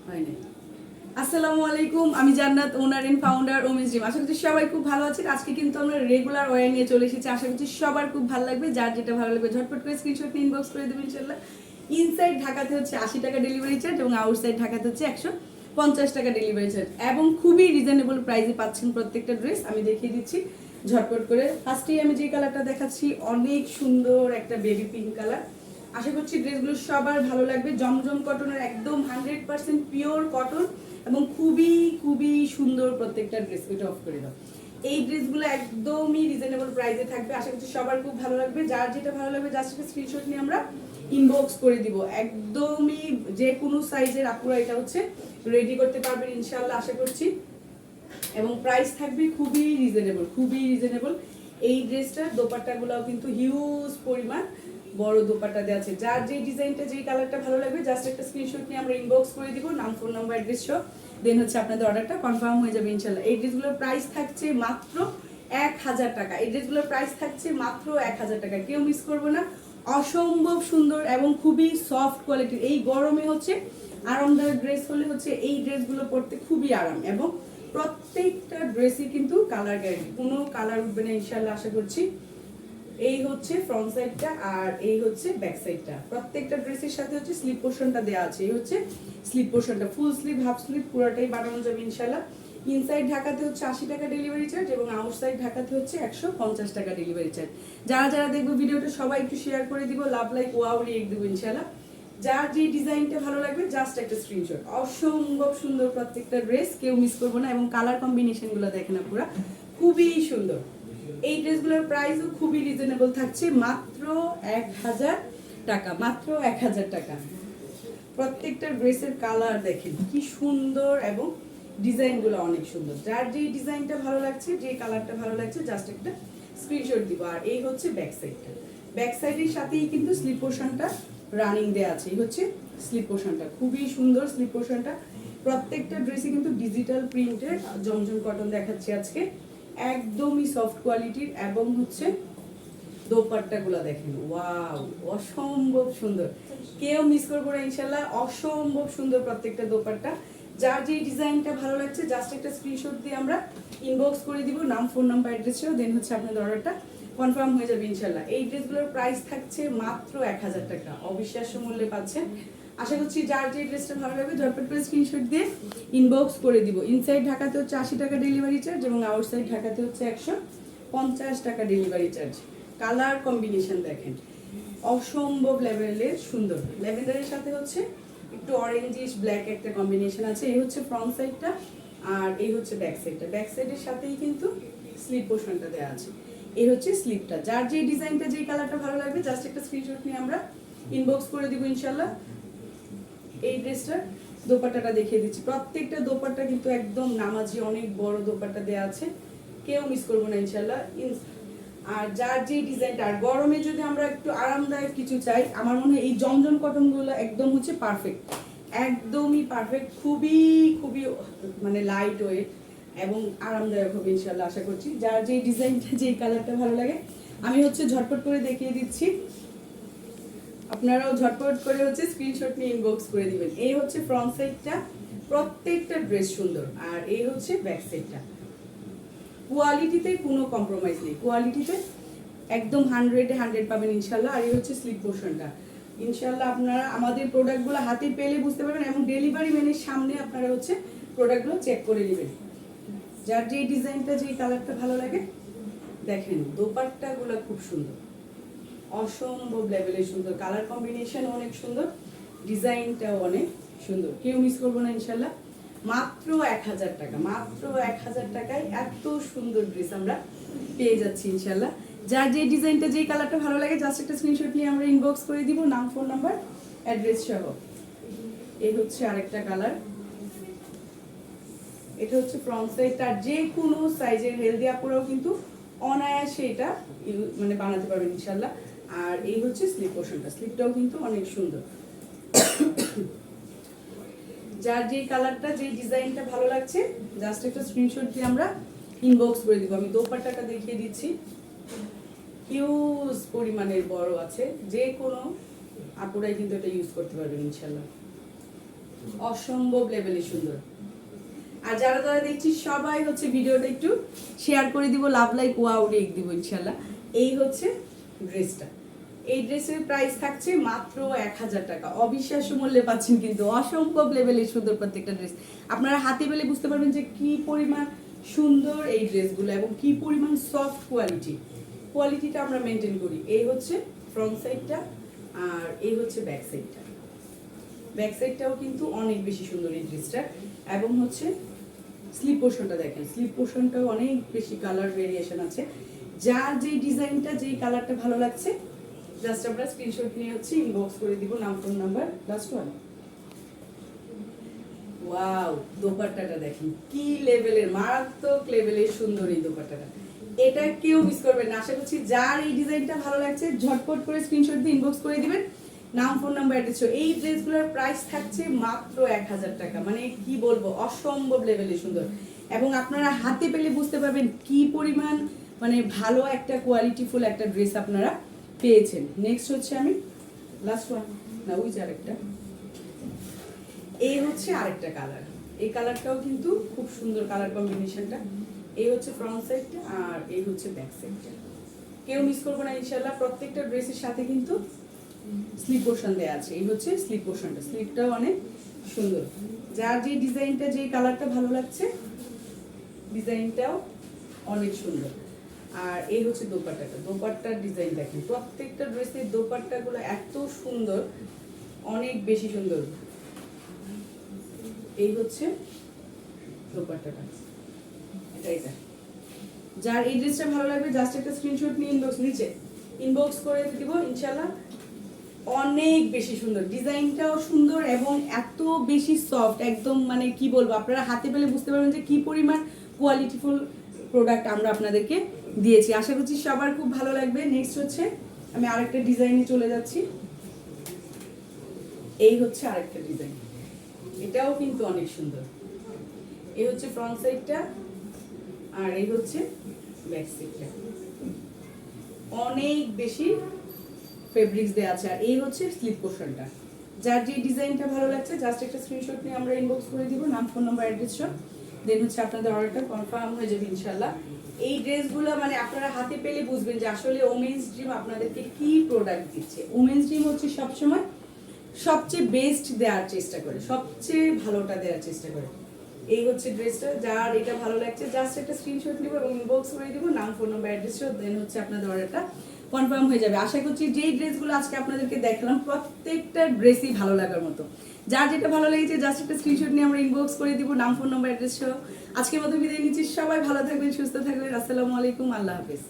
হয় নাই। আসসালামু আলাইকুম, আমি Jannat, owner and founder women's dream. আশা করছি সবাই খুব ভালো আছেন। আজকে কিন্তু আমরা রেগুলার ওয়্যার নিয়ে চলে এসেছি। আশা করছি সবার খুব ভালো লাগবে। যার যেটা ভালো লাগবে ঝটপট করে স্ক্রিনশট নিয়ে ইনবক্স করে দেবেন ইনশাআল্লাহ। ইনসাইড ঢাকাতে হচ্ছে 80 টাকা ডেলিভারি চার্জ এবং আউটসাইড ঢাকাতে হচ্ছে 150 টাকা ডেলিভারি চার্জ এবং খুবই রিজনেবল প্রাইসে পাচ্ছেন প্রত্যেকটা ড্রেস। আমি দেখিয়ে দিচ্ছি ঝটপট করে। ফার্স্টেই আমি যে কালারটা দেখাচ্ছি অনেক সুন্দর একটা বেবি পিঙ্ক কালার। আশা করছি ড্রেসগুলো সবার ভালো লাগবে। জমজম কটনের একদম 100% পিওর কটন এবং খুবই খুবই সুন্দর প্রত্যেকটা ড্রেস। এটা অফ করে দাও। এই ড্রেসগুলো একদমই রিজনেবল প্রাইসে থাকবে। আশা করছি সবার খুব ভালো লাগবে। যার যেটা ভালো লাগবে জাস্ট একটা স্ক্রিনশট নিয়ে আমরা ইনবক্স করে দিব। একদমই যে কোনো সাইজের আপুরা এটা হচ্ছে রেডি করতে পারবেন ইনশাআল্লাহ আশা করছি। এবং প্রাইস থাকবে খুবই রিজনেবল, খুবই রিজনেবল। এই ড্রেসটার দোপাট্টাগুলোও কিন্তু হিউজ পরিমাণ বড় দোপাট্টা দেওয়া আছে। যার যে ডিজাইনটা যেই কালারটা ভালো লাগবে জাস্ট একটা স্ক্রিনশট নিয়ে আমরা ইনবক্স করে দিব, নাম ফোন নাম্বার অ্যাড্রেস সহ। দেন হচ্ছে আপনাদের অর্ডারটা কনফার্ম হয়ে যাবে ইনশাআল্লাহ। এই ড্রেসগুলোর প্রাইস থাকছে মাত্র 1000 টাকা। এই ড্রেসগুলোর প্রাইস থাকছে মাত্র 1000 টাকা। কেউ মিস করবো না। অসম্ভব সুন্দর এবং খুবই সফট কোয়ালিটির। এই গরমে হচ্ছে আরামদায়ক ড্রেস হলে হচ্ছে এই ড্রেসগুলো পরতে খুবই আরাম এবং প্রত্যেকটা ড্রেসই কিন্তু কালার গ্যারান্টি, কোনো কালার উঠবে না ইনশাআল্লাহ আশা করছি। এই হচ্ছে ফ্রন্ট সাইডটা আর এই হচ্ছে ব্যাক সাইডটা। প্রত্যেকটা ড্রেসের সাথে হচ্ছে স্লিপ পোর্শনটা দেওয়া আছে। এই হচ্ছে স্লিপ পোর্শনটা, ফুল স্লিভ হাফ স্লিভ পুরোটাই বানানো যাবে ইনশাআল্লাহ। ইনসাইড ঢাকাতে হচ্ছে 80 টাকা ডেলিভারি চার্জ এবং আউটসাইড ঢাকাতে হচ্ছে 150 টাকা ডেলিভারি চার্জ। যারা যারা দেখবো ভিডিওটা সবাই একটু শেয়ার করে দিব, লাভ লাইক ওয়াও রিয়েক্ট দেবো ইনশাআল্লাহ। যার যে ডিজাইনটা ভালো লাগবে জাস্ট একটা স্ক্রিনশট। অসম্ভব সুন্দর প্রত্যেকটা ড্রেস, কেউ মিস করবো না এবং কালার কম্বিনেশনগুলো দেখেন না পুরো খুবই সুন্দর। এই ড্রেসগুলোর প্রাইসও খুবই রিজনেবল থাকছে, মাত্র 1000 টাকা, মাত্র 1000 টাকা। প্রত্যেকটা ড্রেসের কালার দেখেন কি সুন্দর এবং ডিজাইনগুলো অনেক সুন্দর। যার যে ডিজাইনটা ভালো লাগছে, যে কালারটা ভালো লাগছে জাস্ট একটা স্ক্রিনশট দিব। আর এই হচ্ছে ব্যাক সাইডটা। ব্যাক সাইডের সাথেই কিন্তু স্লিপ পোর্শনটা রানিং দেয়া আছে। এই হচ্ছে স্লিপ পোর্শনটা, খুবই সুন্দর স্লিপ পোর্শনটা। প্রত্যেকটা ড্রেসে কিন্তু ডিজিটাল প্রিন্টের জমজম কটন দেখাচ্ছি আজকে, একদমই সফট কোয়ালিটির এবং হচ্ছে দোপাট্টাগুলো দেখেন ওয়াও অসম্ভব সুন্দর। কেউ মিস করবো না ইনশাআল্লাহ। অসম্ভব সুন্দর প্রত্যেকটা দোপাট্টা। যার যে ডিজাইনটা ভালো লাগছে জাস্ট একটা স্ক্রিনশট দিয়ে আমরা ইনবক্স করে দিব, নাম ফোন নাম্বার অ্যাড্রেসও। দেন হচ্ছে আপনাদের অর্ডারটা কনফার্ম হয়ে যাবে ইনশাআল্লাহ। এই ড্রেসগুলোর প্রাইস থাকছে মাত্র 1000 টাকা। অবিশ্বাস্য মূল্যে পাচ্ছেন। আশা করছি যার যে ড্রেসটা ভালো লাগবে ঝটপট করে স্ক্রিনশট দিয়ে ইনবক্স করে দিব। ইনসাইড ঢাকাতে হচ্ছে 80 টাকা ডেলিভারি চার্জ এবং আউটসাইড ঢাকাতে হচ্ছে 150 টাকা ডেলিভারি চার্জ। কালার কম্বিনেশন দেখেন অসম্ভব লেভেলের সুন্দর। ল্যাভেন্ডারের সাথে হচ্ছে একটু অরেঞ্জিশ ব্ল্যাক একটা কম্বিনেশন আছে। এই হচ্ছে ফ্রন্ট সাইডটা আর এই হচ্ছে ব্যাক সাইডটা। ব্যাক সাইডের সাথেই কিন্তু স্লিপ পোর্শনটা দেওয়া আছে। এই হচ্ছে স্লিপটা। যার যে ডিজাইনটা যেই কালারটা ভালো লাগবে জাস্ট একটা স্ক্রিনশট নিয়ে আমরা ইনবক্স করে দিব ইনশাআল্লাহ। এই ড্রেসটার দোপাট্টাটা দেখিয়ে দিচ্ছি। প্রত্যেকটা দোপাট্টা কিন্তু একদম নামাজি, অনেক বড় দোপাট্টা দেওয়া আছে। কেউ মিস করবো না ইনশাআল্লাহ। আর যার যে ডিজাইনটা, আর গরমে যদি আমরা একটু আরামদায়ক কিছু চাই, আমার মনে হয় এই জমজম কটনগুলো একদম হচ্ছে পারফেক্ট, একদমই পারফেক্ট। খুবই খুবই মানে লাইট ওয়েট এবং আরামদায়ক হবে ইনশাআল্লাহ আশা করছি। যার যে ডিজাইনটা যেই কালারটা ভালো লাগে আমি হচ্ছে ঝটপট করে দেখিয়ে দিচ্ছি, আপনারাও ঝটপট করে হচ্ছে স্ক্রিনশট নিয়ে ইনবক্স করে দিবেন। এই হচ্ছে ফ্রন্ট সাইডটা, প্রত্যেকটা ড্রেস সুন্দর। আর এই হচ্ছে ব্যাক সাইডটা। কোয়ালিটিতে কোনো কম্প্রোমাইজ নেই, কোয়ালিটিতে একদম 100-এ 100 পাবেন ইনশাআল্লাহ। আর এই হচ্ছে স্লিপ পোর্শনটা। ইনশাআল্লাহ আপনারা আমাদের প্রোডাক্টগুলো হাতে পেলে বুঝতে পারবেন এবং ডেলিভারি ম্যানের সামনে আপনারা হচ্ছে প্রোডাক্টগুলো চেক করে নেবেন। যার যেই ডিজাইনটা যেই কালারটা ভালো লাগে দেখেন দোপাট্টাগুলো খুব সুন্দর, অসম্ভব লেভেলের সুন্দর। কালার কম্বিনেশন অনেক সুন্দর, ডিজাইনটাও অনেক সুন্দর। কেউ মিস করবো না ইনশাআল্লাহ। মাত্র 1000 টাকা, মাত্র 1000 টাকায় এত সুন্দর ড্রেস আমরা পেয়ে যাচ্ছি ইনশাআল্লাহ। যার যে ডিজাইনটা যেই কালারটা ভালো লাগে জাস্ট একটা স্ক্রিনশট নিয়ে আমরা ইনবক্স করে দিব, নাম ফোন নাম্বার অ্যাড্রেস সহ। এই হচ্ছে আরেকটা কালার। এটা হচ্ছে ফ্রন্ট সাইডটা। যে কোনো সাইজের হেলদি আপুরাও কিন্তু অনায়াসে এটা মানে বানাতে পারবেন ইনশাআল্লাহ। আর এই হচ্ছে স্লিপ পোর্শনটা, স্লিপটাও কিন্তু অনেক সুন্দর। যার যেই কালারটা যেই ডিজাইনটা ভালো লাগছে জাস্ট একটা স্ক্রিনশট দিয়ে আমরা ইনবক্স করে দিব। আমি দোপাট্টাটা দেখিয়ে দিচ্ছি, হিউজ পরিমাণের বড় আছে। যে কোনো আপুরাই কিন্তু এটা ইউজ করতে পারবেন ইনশাআল্লাহ। অসম্ভব লেভেলে সুন্দর। আর যারা যারা দেখছি সবাই হচ্ছে ভিডিওটা একটু শেয়ার করে দিব, লাভ লাইক ওয়াও রেক দিব ইনশাল্লাহ। এই হচ্ছে ড্রেসটা, এই ড্রেসের প্রাইস থাকছে মাত্র 1000 টাকা। অবিশ্বাস্য মূল্যে পাচ্ছেন কিন্তু, অসম্ভব লেভেলে সুন্দর প্রত্যেকটা ড্রেস। আপনারা হাতে পেলে বুঝতে পারবেন যে কি পরিমাণ সুন্দর এই ড্রেসগুলো এবং কি পরিমাণ সফট কোয়ালিটিটা আমরা মেনটেন করি। এই হচ্ছে ফ্রন্ট সাইডটা আর এই হচ্ছে ব্যাক সাইডটা। ব্যাক সাইডটাও কিন্তু অনেক বেশি সুন্দর এই ড্রেসটা। এবং হচ্ছে স্লিপ পোর্শনটা দেখেন, স্লিপ পোর্শনটাও অনেক বেশি কালার ভেরিয়েশন আছে। যার যেই ডিজাইনটা যেই কালারটা ভালো লাগছে জাস্ট আমরা স্ক্রিনশট নিয়ে হচ্ছে ইনবক্স করে দিব, নাম phone number. Last one, wow দোপাট্টাটা দেখেন কি লেভেলের, মারাত্মক লেভেলের সুন্দর এই দোপাট্টাটা। এটা কেউ মিস করবেন না। আশা করছি যার এই ডিজাইনটা ভালো লাগছে ঝটপট করে স্ক্রিনশট দিয়ে ইনবক্স করে দিবেন, নাম ফোন নাম্বার অ্যাড্রেস। এই ড্রেসগুলোর প্রাইস থাকছে মাত্র 1000 টাকা। মানে কি বলবো, অসম্ভব লেভেলে সুন্দর। এবং আপনারা হাতে পেলে বুঝতে পারবেন কি পরিমাণ মানে ভালো একটা কোয়ালিটিফুল একটা ড্রেস আপনারা পেয়েছেন। নেক্সট হচ্ছে আমি লাস্ট ওয়ান না ওই যে আরেকটা, এই হচ্ছে আরেকটা কালার। এই কালারটাও কিন্তু খুব সুন্দর কালার কম্বিনেশনটা। এই হচ্ছে ফ্রন্ট সাইডটা আর এই হচ্ছে ব্যাক সাইডটা। কেউ মিস করবো না ইনশাল্লাহ। প্রত্যেকটা ড্রেসের সাথে কিন্তু স্লিপ পোর্শন দেওয়া আছে। এই হচ্ছে স্লিপ পোর্শনটা, স্লিপটাও অনেক সুন্দর। যার যে ডিজাইনটা যে কালারটা ভালো লাগছে ডিজাইনটাও অনেক সুন্দর। আর এই হচ্ছে দোপাট্টাটা, দোপাট্টার ডিজাইন দেখেন, প্রত্যেকটা ড্রেসের দোপাট্টাগুলো এত সুন্দর, অনেক বেশি সুন্দর। এই হচ্ছে দোপাট্টাটা, এটা যার এই ড্রেসটা ভালো লাগবে জাস্ট একটা স্ক্রিনশট নিয়ে নিচে ইনবক্স করে দিব ইনশাল্লাহ। অনেক বেশি সুন্দর, ডিজাইনটাও সুন্দর এবং এত বেশি সফট, একদম মানে কি বলবো, আপনারা হাতে পেলে বুঝতে পারবেন যে কি পরিমাণ কোয়ালিটিফুল প্রোডাক্ট আমরা আপনাদেরকে দিয়েছি। আশা করছি সবার খুব ভালো লাগবে। নেক্সট হচ্ছে আমি আরেকটা ডিজাইনে চলে যাচ্ছি। এই হচ্ছে আরেকটা ডিজাইন, এটাও কিন্তু অনেক সুন্দর। এই হচ্ছে ফ্রন্ট সাইডটা আর এই হচ্ছে ব্যাক সাইডটা। অনেক বেশি ফেব্রিক্স দেওয়া আছে। আর এই হচ্ছে স্লিপ পোর্শনটা। যার যে ডিজাইনটা ভালো লাগছে জাস্ট একটা স্ক্রিনশট নিয়ে আমরা ইনবক্স করে দিব, নাম ফোন নাম্বার অ্যাড্রেস সব। দেন হচ্ছে আপনাদের অর্ডারটা কনফার্ম হয়ে যাবে ইনশাল্লাহ। এই ড্রেসগুলো মানে আপনারা হাতে পেলে বুঝবেন যে আসলে ওমেন্স ড্রিম আপনাদেরকে কি প্রোডাক্ট দিচ্ছে। ওমেন্স ড্রিম হচ্ছে সবসময় সবচেয়ে বেস্ট দেওয়ার চেষ্টা করে, সবচেয়ে ভালোটা দেওয়ার চেষ্টা করে। এই হচ্ছে ড্রেসটা, যার এটা ভালো লাগছে জাস্ট একটা স্ক্রিনশট নিব এবং ইনবক্স করে দিব, নাম ফোন নাম্বার অ্যাড্রেস সব। দেন হচ্ছে আপনাদের অর্ডারটা কনফার্ম হয়ে যাবে। আশা করছি যেই ড্রেসগুলো আজকে আপনাদেরকে দেখলাম প্রত্যেকটা ড্রেসই ভালো লাগার মতো। যার যেটা ভালো লেগেছে জাস্ট একটা স্ক্রিনশট নিয়ে আমরা ইনবক্স করে দিব, নাম ফোন নাম্বার অ্যাড্রেস সহ। আজকের মতো বিদায় নিচ্ছি, সবাই ভালো থাকবেন, সুস্থ থাকবেন। আসসালামু আলাইকুম, আল্লাহ হাফেজ।